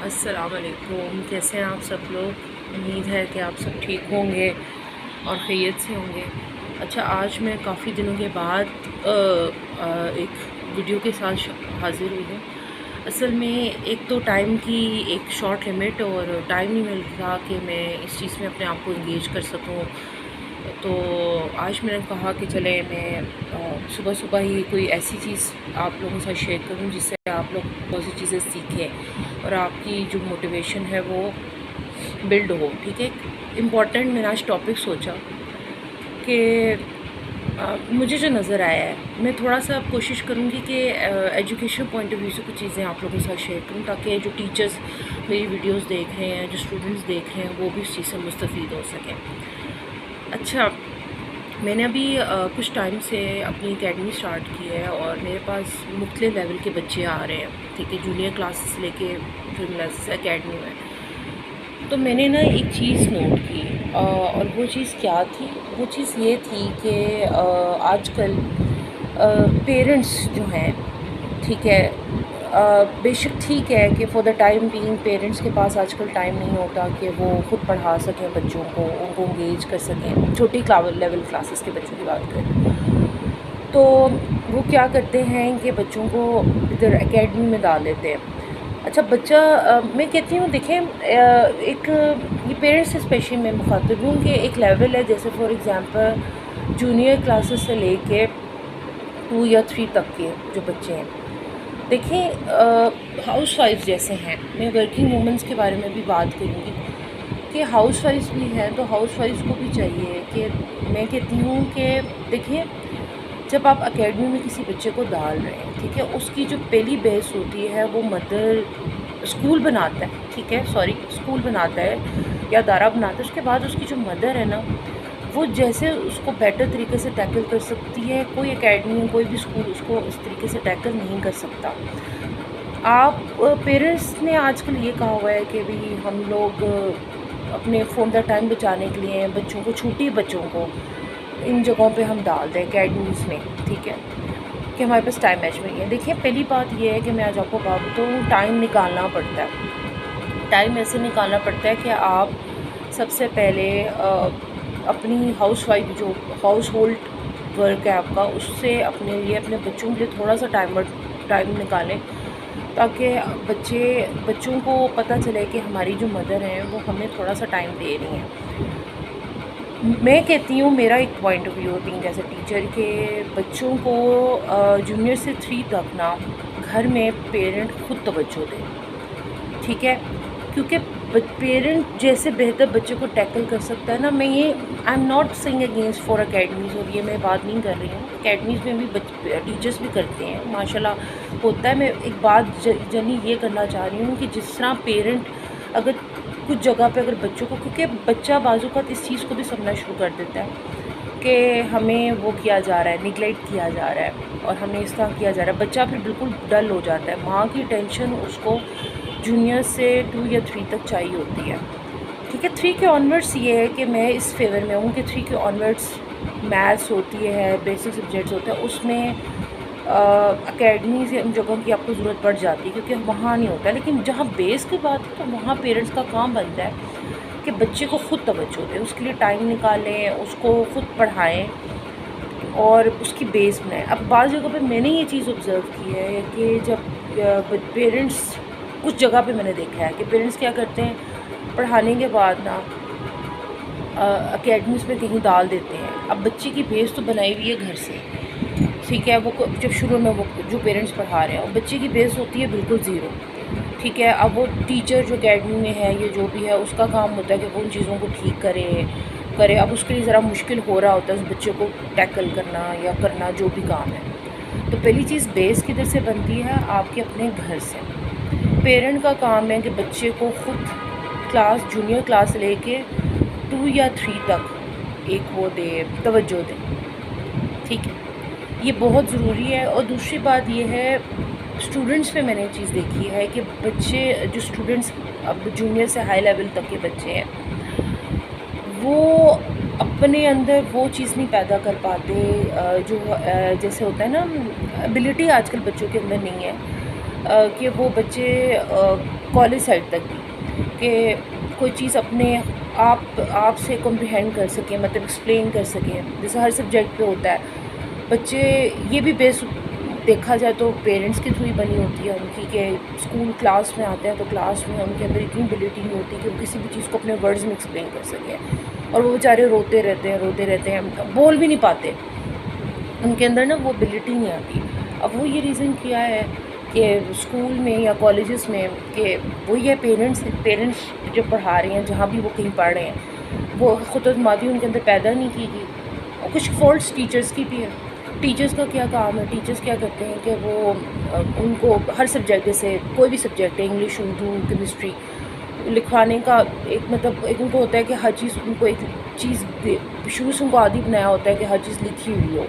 السلام علیکم، کیسے ہیں آپ سب لوگ؟ امید ہے کہ آپ سب ٹھیک ہوں گے اور خیریت سے ہوں گے۔ اچھا، آج میں کافی دنوں کے بعد ایک ویڈیو کے ساتھ حاضر ہوئی ہوں۔ اصل میں ایک تو ٹائم کی ایک شارٹ لمٹ اور ٹائم نہیں مل رہا کہ میں اس چیز میں اپنے آپ کو انگیج کر سکوں، تو آج میں نے کہا کہ چلے میں صبح صبح ہی کوئی ایسی چیز آپ لوگوں کے ساتھ شیئر کروں جس سے آپ لوگ بہت سی چیزیں سیکھیں اور آپ کی جو موٹیویشن ہے وہ بلڈ ہو۔ ٹھیک ہے، امپورٹنٹ میں نے آج ٹاپک سوچا کہ مجھے جو نظر آیا ہے میں تھوڑا سا کوشش کروں گی کہ ایجوکیشن پوائنٹ آف ویو سے کچھ چیزیں آپ لوگوں کے ساتھ شیئر کروں، تاکہ جو ٹیچرز میری ویڈیوز دیکھ رہے ہیں، جو اسٹوڈنٹس دیکھ رہے ہیں، وہ بھی اس چیز سے مستفید ہو سکیں۔ اچھا، میں نے ابھی کچھ ٹائم سے اپنی اکیڈمی اسٹارٹ کی ہے اور میرے پاس مختلف لیول کے بچے آ رہے ہیں، ٹھیک ہے، جونیئر کلاسز لے کے فلم کلاسز اکیڈمی میں۔ تو میں نے نا ایک چیز نوٹ کی اور وہ چیز کیا تھی؟ وہ چیز یہ تھی کہ آج کل پیرنٹس جو ہیں، ٹھیک ہے، بے شک ٹھیک ہے کہ for the time being parents کے پاس آج کل ٹائم نہیں ہوتا کہ وہ خود پڑھا سکیں بچوں کو، ان کو انگیج کر سکیں، چھوٹی لیول کلاسز کے بچوں کی بات کریں تو وہ کیا کرتے ہیں کہ بچوں کو ادھر اکیڈمی میں ڈال دیتے ہیں۔ اچھا، بچہ میں کہتی ہوں دیکھیں، ایک یہ پیرنٹس سے اسپیشلی میں مخاطب ہوں کہ ایک لیول ہے، جیسے فار ایگزامپل جونیئر کلاسز سے لے کے 2 یا 3 تک کے جو بچے ہیں، دیکھیں ہاؤس وائف جیسے ہیں، میں ورکنگ وومنس کے بارے میں بھی بات کروں گی کہ ہاؤس وائف بھی ہیں، تو ہاؤس وائف کو بھی چاہیے کہ میں کہتی ہوں کہ دیکھیں، جب آپ اکیڈمی میں کسی بچے کو ڈال رہے ہیں، ٹھیک ہے، اس کی جو پہلی بیس ہوتی ہے وہ مدر اسکول بناتا ہے، ٹھیک ہے، اسکول بناتا ہے یا ادارہ بناتا ہے، اس کے بعد اس کی جو مدر ہے نا، وہ جیسے اس کو بیٹر طریقے سے ٹیکل کر سکتی ہے، کوئی اکیڈمی کوئی بھی اسکول اس کو اس طریقے سے ٹیکل نہیں کر سکتا۔ آپ پیرنٹس نے آج کل یہ کہا ہوا ہے کہ بھی ہم لوگ اپنے فون کا ٹائم بچانے کے لیے بچوں کو، چھوٹی بچوں کو ان جگہوں پہ ہم ڈال دیں اکیڈمیز میں، ٹھیک ہے، کہ ہمارے پاس ٹائم میچ نہیں ہے۔ دیکھیں، پہلی بات یہ ہے کہ میں آج آپ کو بات بتاؤں، ٹائم نکالنا پڑتا ہے۔ ٹائم ایسے نکالنا پڑتا ہے کہ آپ سب سے پہلے اپنی ہاؤس وائف جو ہاؤس ہولڈ ورک ہے آپ کا، اس سے اپنے لیے، اپنے بچوں کے لیے تھوڑا سا ٹائم نکالیں، تاکہ بچوں کو پتہ چلے کہ ہماری جو مدر ہیں وہ ہمیں تھوڑا سا ٹائم دے رہی ہیں۔ میں کہتی ہوں، میرا ایک point of view being as a teacher کہ بچوں کو جونیئر سے 3 تک نا گھر میں پیرنٹ خود توجہ دیں، ٹھیک ہے، کیونکہ پیرنٹ جیسے بہتر بچے کو ٹیکل کر سکتا ہے نا۔ میں یہ I am not saying against for academies, اور یہ میں بات نہیں کر رہی ہوں، اکیڈمیز میں بھی ٹیچرس بھی کرتے ہیں، ماشاء اللہ ہوتا ہے۔ میں ایک بات جنی یہ کرنا چاہ رہی ہوں کہ جس طرح پیرنٹ اگر کچھ جگہ پہ اگر بچوں کو، کیونکہ بچہ بعض اوقات اس چیز کو بھی سمجھنا شروع کر دیتا ہے کہ ہمیں وہ کیا جا رہا ہے، نیگلیکٹ کیا جا رہا ہے اور ہمیں اس طرح کیا جا رہا ہے، بچہ پھر بالکل ڈل ہو جاتا ہے۔ ماں کی ٹینشن اس کو جونیئر سے 2 یا 3 تک چاہیے ہوتی ہے، ٹھیک ہے۔ 3 کے آنورڈس یہ ہے کہ میں اس فیور میں ہوں کہ 3 کے آنورڈس میتھس ہوتی ہے، بیسک سبجیکٹس ہوتے ہیں، اس میں اکیڈمیز یا ان جگہوں کی آپ کو ضرورت پڑ جاتی ہے کیونکہ وہاں نہیں ہوتا ہے۔ لیکن جہاں بیس کی بات ہے تو وہاں پیرنٹس کا کام بنتا ہے کہ بچے کو خود توجہ دیں، اس کے لیے ٹائم نکالیں، اس کو خود پڑھائیں اور اس کی بیس بنائیں۔ اب بعض جگہ پہ میں نے یہ چیز آبزرو کی ہے کہ جب پیرنٹس، کچھ جگہ پہ میں نے دیکھا ہے کہ پیرنٹس کیا کرتے ہیں، پڑھانے کے بعد نا اکیڈمیز میں کہیں ڈال دیتے ہیں۔ اب بچے کی بیس تو بنائی ہوئی ہے گھر سے، ٹھیک ہے، وہ جب شروع میں وہ جو پیرنٹس پڑھا رہے ہیں، اور بچے کی بیس ہوتی ہے بالکل زیرو، ٹھیک ہے۔ اب وہ ٹیچر جو اکیڈمی میں ہے یا جو بھی ہے، اس کا کام ہوتا ہے کہ وہ ان چیزوں کو ٹھیک کرے۔ اب اس کے لیے ذرا مشکل ہو رہا ہوتا ہے اس بچے کو ٹیکل کرنا یا کرنا جو بھی کام ہے۔ تو پہلی چیز بیس کدھر سے بنتی ہے؟ آپ کے اپنے گھر سے۔ پیرنٹ کا کام ہے کہ بچے کو خود جونیئر کلاس لے کے 2 یا 3 تک ایک وہ دے، توجہ دے، ٹھیک ہے، یہ بہت ضروری ہے۔ اور دوسری بات یہ ہے، اسٹوڈنٹس میں نے چیز دیکھی ہے کہ بچے جو اسٹوڈنٹس اب جونیئر سے ہائی لیول تک کے بچے ہیں، وہ اپنے اندر وہ چیز نہیں پیدا کر پاتے جو جیسے ہوتا ہے نا، ایبلٹی آج کل بچوں کے اندر نہیں ہے کہ وہ بچے کالج سائڈ تک بھی کہ کوئی چیز اپنے آپ سے کمپریہینڈ کر سکیں، مطلب ایکسپلین کر سکیں، جیسے ہر سبجیکٹ پہ ہوتا ہے. بچے یہ بھی بیس دیکھا جائے تو پیرنٹس کے تھرو ہی بنی ہوتی ہے ان کی، کہ اسکول کلاس میں آتے ہیں تو کلاس میں ان کے اندر اتنی ایبلٹی نہیں ہوتی کہ وہ کسی بھی چیز کو اپنے ورڈز میں ایکسپلین کر سکیں، اور وہ بیچارے روتے رہتے ہیں، بول بھی نہیں پاتے، ان کے اندر نا وہ ایبلٹی نہیں آتی. اب وہ یہ ریزن کیا ہے کہ اسکول میں یا کالجز میں کہ وہ یہ پیرنٹس جو پڑھا رہے ہیں، جہاں بھی وہ کہیں پڑھ رہے ہیں، وہ خود اعتمادی ان کے اندر پیدا نہیں کی گئی. اور کچھ فالٹس ٹیچرس کی بھی ہے. ٹیچرس کا کیا کام ہے؟ ٹیچرس کیا کرتے ہیں کہ وہ ان کو ہر سبجیکٹ، جیسے کوئی بھی سبجیکٹ ہے، انگلش، اردو، کیمسٹری، لکھوانے کا ایک مطلب ایک ان کو ہوتا ہے کہ ہر چیز ان کو ایک چیز شروع سے ان کو عادی بنایا ہوتا ہے کہ ہر چیز لکھی ہوئی ہو.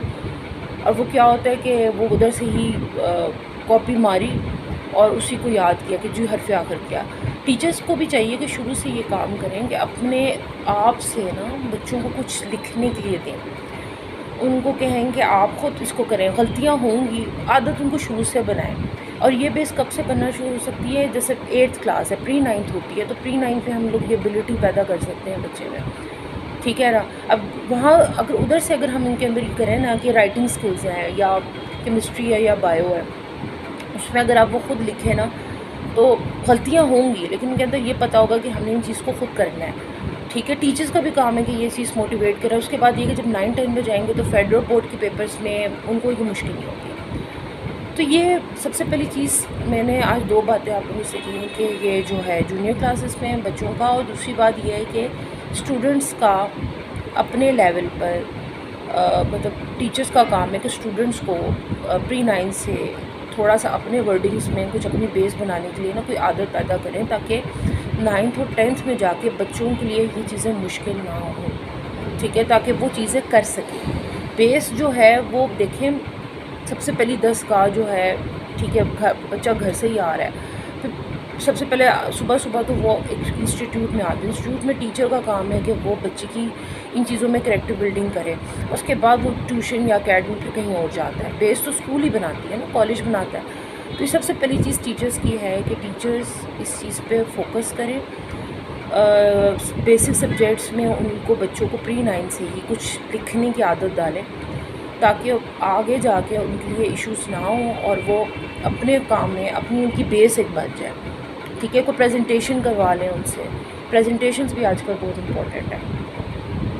اور وہ کیا ہوتا ہے کہ وہ ادھر سے ہی کاپی ماری اور اسی کو یاد کیا کہ جو حرف آخر کیا. ٹیچرس کو بھی چاہیے کہ شروع سے یہ کام کریں کہ اپنے آپ سے نا بچوں کو کچھ لکھنے کے لیے دیں، ان کو کہیں کہ آپ خود اس کو کریں. غلطیاں ہوں گی، عادت ان کو شروع سے بنائیں. اور یہ بیس کب سے بننا شروع ہو سکتی ہے؟ جیسے 8th کلاس ہے، پری 9th ہوتی ہے، تو پری 9th میں ہم لوگ یہ ایبلٹی پیدا کر سکتے ہیں بچے میں، ٹھیک ہے نا. اب وہاں اگر ادھر سے اگر ہم ان کے اندر یہ کریں نا کہ رائٹنگ سکلز ہیں یا کیمسٹری ہے یا بایو ہے، اس میں اگر آپ وہ خود لکھیں نا تو غلطیاں ہوں گی، لیکن ان کے اندر یہ پتہ ہوگا کہ ہم نے ان چیز کو خود کرنا ہے، ٹھیک ہے. ٹیچرس کا بھی کام ہے کہ یہ چیز موٹیویٹ کرے. اس کے بعد یہ کہ جب 9 10 میں جائیں گے تو فیڈرل بورڈ کے پیپرز میں ان کو یہ مشکل نہیں ہوگی. تو یہ سب سے پہلی چیز میں نے آج 2 باتیں آپ لوگوں سے کی ہیں کہ یہ جو ہے جونیئر کلاسز میں بچوں کا، اور دوسری بات یہ ہے کہ اسٹوڈنٹس کا اپنے لیول پر مطلب ٹیچرس کا کام ہے کہ اسٹوڈنٹس کو پری 9 سے تھوڑا سا اپنے ورڈنگس میں کچھ اپنی بیس بنانے کے لیے نا کوئی عادت پیدا کریں، تاکہ 9th اور 10th میں جا کے بچوں کے لیے یہ چیزیں مشکل نہ ہوں، ٹھیک ہے، تاکہ وہ چیزیں کر سکیں. بیس جو ہے وہ دیکھیں، سب سے پہلی 10 کا جو ہے، ٹھیک ہے، بچہ گھر سے ہی آ رہا ہے، پھر سب سے پہلے صبح تو وہ ایک انسٹیٹیوٹ میں آتے ہیں. انسٹیٹیوٹ میں ٹیچر کا کام ہے کہ وہ بچے کی ان چیزوں میں کریکٹر بلڈنگ کرے. اس کے بعد وہ ٹیوشن یا اکیڈمی پہ کہیں اور جاتا ہے. بیس تو اسکول ہی بناتی ہے نا، کالج بناتا ہے. تو یہ سب سے پہلی چیز ٹیچرس کی ہے کہ ٹیچرس اس چیز پہ فوکس کریں. بیسک سبجیکٹس میں ان کو بچوں کو پری 9 سے ہی کچھ لکھنے کی عادت ڈالیں، تاکہ آگے جا کے ان کے لیے ایشوز نہ ہوں اور وہ اپنے کام میں اپنی ان کی بیس ایک بن جائے، ٹھیک ہے. کوئی پریزنٹیشن کروا لیں ان سے. پریزنٹیشنز بھی آج کل بہت امپورٹنٹ ہے.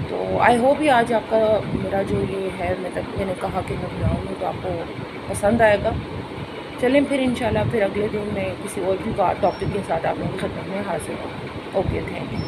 تو آئی ہوپ یہ آج آپ کا میرا جو یہ ہے مطلب میں نے کہا کہ میں بناؤں گی تو آپ کو پسند آئے گا. چلیں پھر انشاءاللہ پھر اگلے دن میں کسی اور بھی ٹاپک کے ساتھ آپ لوگوں کی خدمت میں حاضر ہوں. Okay, thank you.